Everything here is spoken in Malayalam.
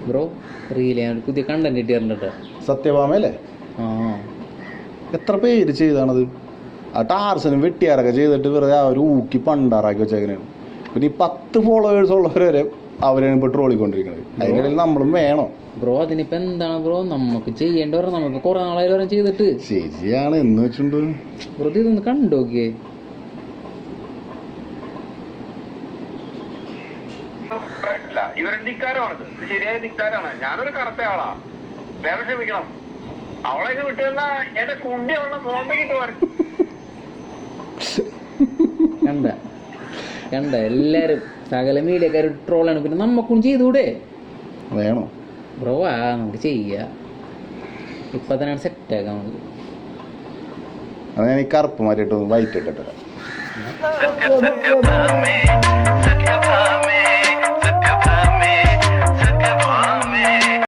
ബ്രോ റീല് ഞാൻ പുതിയ കണ്ടന്റ് ഇട്ടിട്ടുണ്ട് കേട്ടോ. സത്യഭാമയല്ലേ? ആ എത്ര പേര് ചെയ്താണത്? ആ ടാർസനും വെട്ടിയാറൊക്കെ ചെയ്തിട്ട് വെറുതെ അവർ ഊക്കി പണ്ടാറാക്കി വെച്ചേക്കണേണ്. പിന്നെ ഈ 10 ഫോളോവേഴ്സ് ഉള്ളവരെ അവരാണ് ഇപ്പോൾ ട്രോളിക്കൊണ്ടിരിക്കുന്നത്. അതിനിടയിൽ നമ്മളും വേണം ബ്രോ. അതിനിപ്പോൾ എന്താണ് ബ്രോ, നമുക്ക് ചെയ്യേണ്ടി വരാം. നമുക്ക് കുറേ നാളായി വരെ ചെയ്തിട്ട്. ശരിയാണ് എന്ന് വെച്ചിട്ടുണ്ട്. ബ്രോ ഇതൊന്ന് കണ്ടോക്കിയേ. ഇവരുടെ ധിക്കാരമാണിത്. ഇത് ശരിയായ ധിക്കാരാണ്. ഞാനൊരു കറുത്ത ആളാ, വേറെ ക്ഷമിക്കണം. അവളെ വിട്ടുന്ന എന്റെ കുണ്ടി അവളുടെ മോന്തക്കിട്ട് പറയും. കണ്ട എല്ലാരും സകല മീഡിയക്കാർ ട്രോളാണ്. പിന്നെ നമുക്കും ചെയ്തൂടെ? വേണോ ബ്രോ? നമുക്ക് ചെയ്യാം. ഇപ്പൊ തന്നെ സെറ്റാക്കാം നമുക്ക്. അത് ഞാൻ ഈ കറുപ്പ് മാറ്റിയിട്ട് വൈറ്റ് ഇട്ടിട്ട്